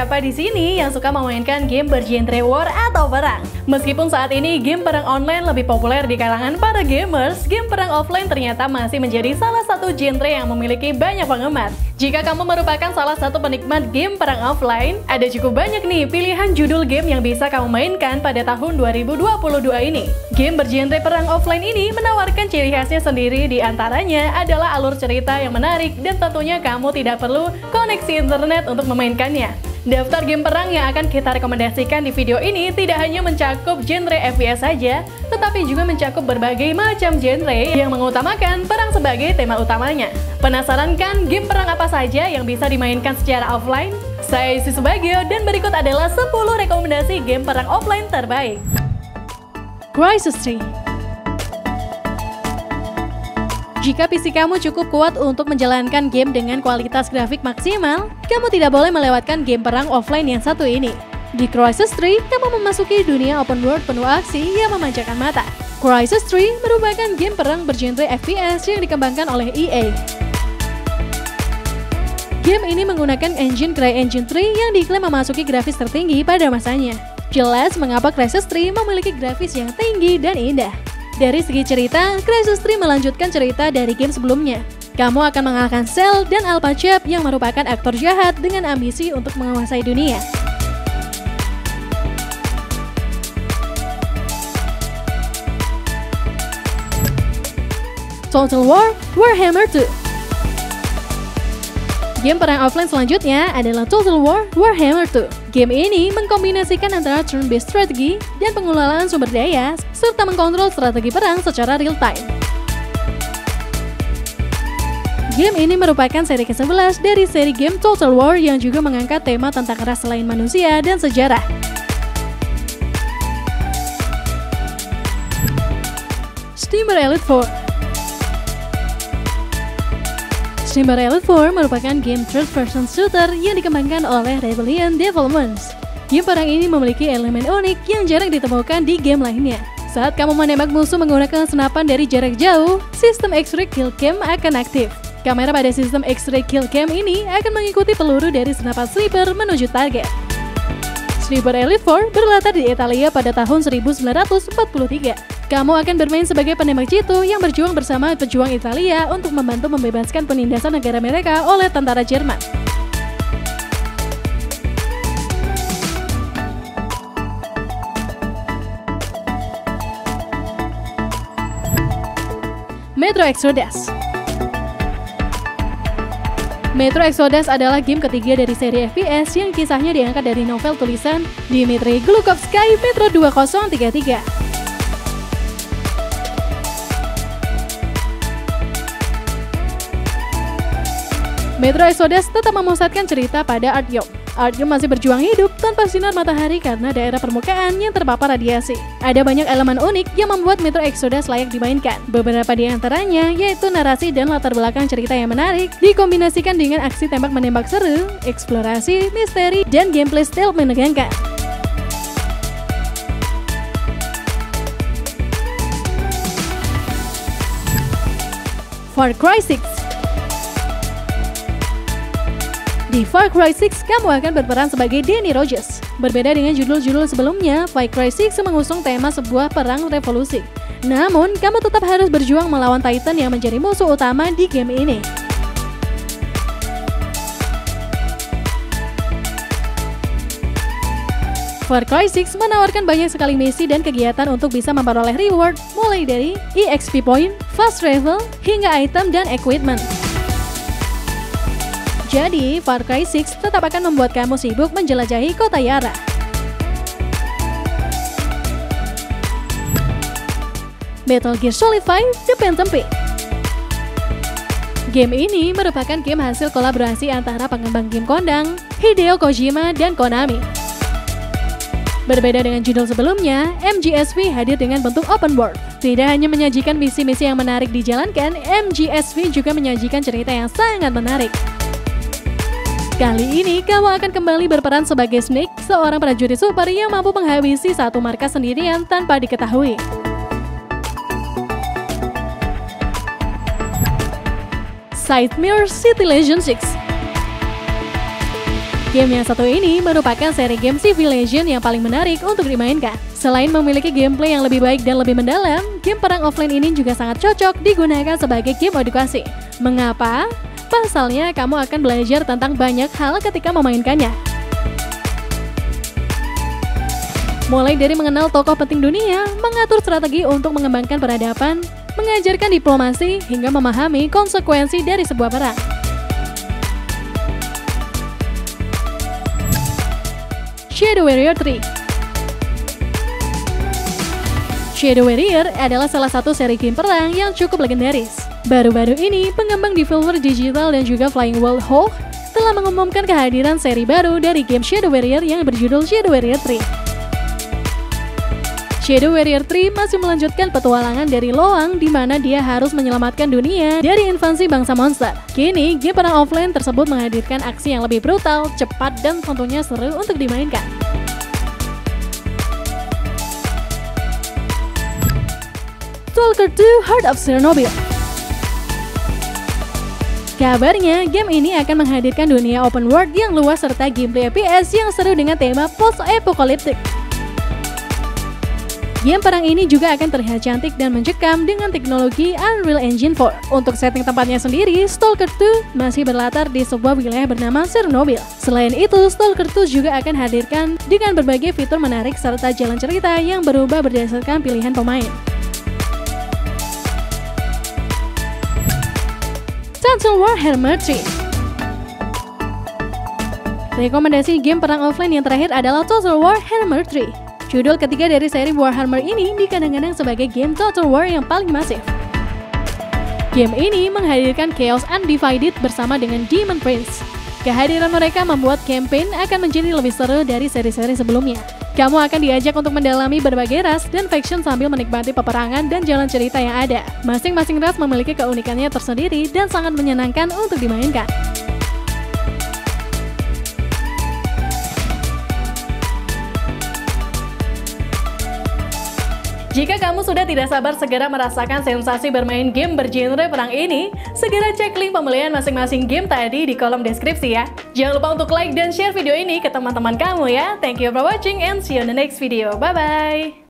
siapa di sini yang suka memainkan game bergenre war atau perang? Meskipun saat ini game perang online lebih populer di kalangan para gamers, game perang offline ternyata masih menjadi salah satu genre yang memiliki banyak penggemar. Jika kamu merupakan salah satu penikmat game perang offline, ada cukup banyak nih pilihan judul game yang bisa kamu mainkan pada tahun 2022 ini. Game bergenre perang offline ini menawarkan ciri khasnya sendiri, di antaranya adalah alur cerita yang menarik dan tentunya kamu tidak perlu koneksi internet untuk memainkannya. Daftar game perang yang akan kita rekomendasikan di video ini tidak hanya mencakup genre FPS saja, tetapi juga mencakup berbagai macam genre yang mengutamakan perang sebagai tema utamanya. Penasaran kan game perang apa saja yang bisa dimainkan secara offline? Saya Isi Subagio dan berikut adalah 10 rekomendasi game perang offline terbaik. Crysis 3. Jika PC kamu cukup kuat untuk menjalankan game dengan kualitas grafik maksimal, kamu tidak boleh melewatkan game perang offline yang satu ini. Di Crysis 3, kamu memasuki dunia open world penuh aksi yang memanjakan mata. Crysis 3 merupakan game perang bergenre FPS yang dikembangkan oleh EA. Game ini menggunakan engine CryEngine 3 yang diklaim memasuki grafis tertinggi pada masanya. Jelas mengapa Crysis 3 memiliki grafis yang tinggi dan indah. Dari segi cerita, Crysis 3 melanjutkan cerita dari game sebelumnya. Kamu akan mengalahkan Cell dan Alpha Chap yang merupakan aktor jahat dengan ambisi untuk menguasai dunia. Total War Warhammer 2. Game perang offline selanjutnya adalah Total War Warhammer 2. Game ini mengkombinasikan antara turn-based strategi dan pengelolaan sumber daya, serta mengkontrol strategi perang secara real-time. Game ini merupakan seri ke-11 dari seri game Total War yang juga mengangkat tema tentang ras selain manusia dan sejarah. Steamer Elite 4. Steamer Elite 4 merupakan game third-person shooter yang dikembangkan oleh Rebellion Developments. Game perang ini memiliki elemen unik yang jarang ditemukan di game lainnya. Saat kamu menembak musuh menggunakan senapan dari jarak jauh, sistem X-Ray Kill Cam akan aktif. Kamera pada sistem X-Ray Kill Cam ini akan mengikuti peluru dari senapan sniper menuju target. Steamer Elite 4 berlatar di Italia pada tahun 1943. Kamu akan bermain sebagai penembak jitu yang berjuang bersama pejuang Italia untuk membantu membebaskan penindasan negara mereka oleh tentara Jerman. Metro Exodus. Metro Exodus adalah game ketiga dari seri FPS yang kisahnya diangkat dari novel tulisan Dmitry Glukovsky Metro 2033. Metro Exodus tetap memusatkan cerita pada Artyom. Artyom masih berjuang hidup tanpa sinar matahari karena daerah permukaan yang terpapar radiasi. Ada banyak elemen unik yang membuat Metro Exodus layak dimainkan. Beberapa di antaranya yaitu narasi dan latar belakang cerita yang menarik, dikombinasikan dengan aksi tembak-menembak seru, eksplorasi, misteri, dan gameplay stealth menegangkan. Far Cry 6. Di Far Cry 6, kamu akan berperan sebagai Danny Rogers. Berbeda dengan judul-judul sebelumnya, Far Cry 6 mengusung tema sebuah perang revolusi. Namun, kamu tetap harus berjuang melawan Titan yang menjadi musuh utama di game ini. Far Cry 6 menawarkan banyak sekali misi dan kegiatan untuk bisa memperoleh reward, mulai dari EXP point, fast travel, hingga item dan equipment. Jadi, Far Cry 6 tetap akan membuat kamu sibuk menjelajahi kota Yara. Metal Gear Solid 5 The Phantom Pain. Game ini merupakan game hasil kolaborasi antara pengembang game kondang, Hideo Kojima dan Konami. Berbeda dengan judul sebelumnya, MGSV hadir dengan bentuk open world. Tidak hanya menyajikan misi-misi yang menarik dijalankan, MGSV juga menyajikan cerita yang sangat menarik. Kali ini, kamu akan kembali berperan sebagai Snake, seorang prajurit super yang mampu menghabisi satu markas sendirian tanpa diketahui. Sightmare City Legend 6. Game yang satu ini merupakan seri game Civilization yang paling menarik untuk dimainkan. Selain memiliki gameplay yang lebih baik dan lebih mendalam, game perang offline ini juga sangat cocok digunakan sebagai game edukasi. Mengapa? Pasalnya, kamu akan belajar tentang banyak hal ketika memainkannya. Mulai dari mengenal tokoh penting dunia, mengatur strategi untuk mengembangkan peradaban, mengajarkan diplomasi, hingga memahami konsekuensi dari sebuah perang. Shadow Warrior 3. Shadow Warrior adalah salah satu seri game perang yang cukup legendaris. Baru-baru ini, pengembang Devolver Digital dan juga Flying Wild Hog telah mengumumkan kehadiran seri baru dari game Shadow Warrior yang berjudul Shadow Warrior 3. Shadow Warrior 3 masih melanjutkan petualangan dari Loang di mana dia harus menyelamatkan dunia dari invasi bangsa monster. Kini, game perang offline tersebut menghadirkan aksi yang lebih brutal, cepat, dan tentunya seru untuk dimainkan. Stalker 2 Heart of Chernobyl. Kabarnya, game ini akan menghadirkan dunia open world yang luas serta gameplay FPS yang seru dengan tema post-apocalyptic. Game perang ini juga akan terlihat cantik dan mencekam dengan teknologi Unreal Engine 4. Untuk setting tempatnya sendiri, Stalker 2 masih berlatar di sebuah wilayah bernama Chernobyl. Selain itu, Stalker 2 juga akan hadirkan dengan berbagai fitur menarik serta jalan cerita yang berubah berdasarkan pilihan pemain. Total War Hammer 3. Rekomendasi game perang offline yang terakhir adalah Total War Hammer 3. Judul ketiga dari seri Warhammer ini dikadang-kadang sebagai game Total War yang paling masif. Game ini menghadirkan Chaos Undivided bersama dengan Demon Prince. Kehadiran mereka membuat campaign akan menjadi lebih seru dari seri-seri sebelumnya. Kamu akan diajak untuk mendalami berbagai ras dan faction sambil menikmati peperangan dan jalan cerita yang ada. Masing-masing ras memiliki keunikannya tersendiri dan sangat menyenangkan untuk dimainkan. Jika kamu sudah tidak sabar segera merasakan sensasi bermain game bergenre perang ini, segera cek link pembelian masing-masing game tadi di kolom deskripsi ya. Jangan lupa untuk like dan share video ini ke teman-teman kamu ya. Thank you for watching and see you in the next video. Bye-bye!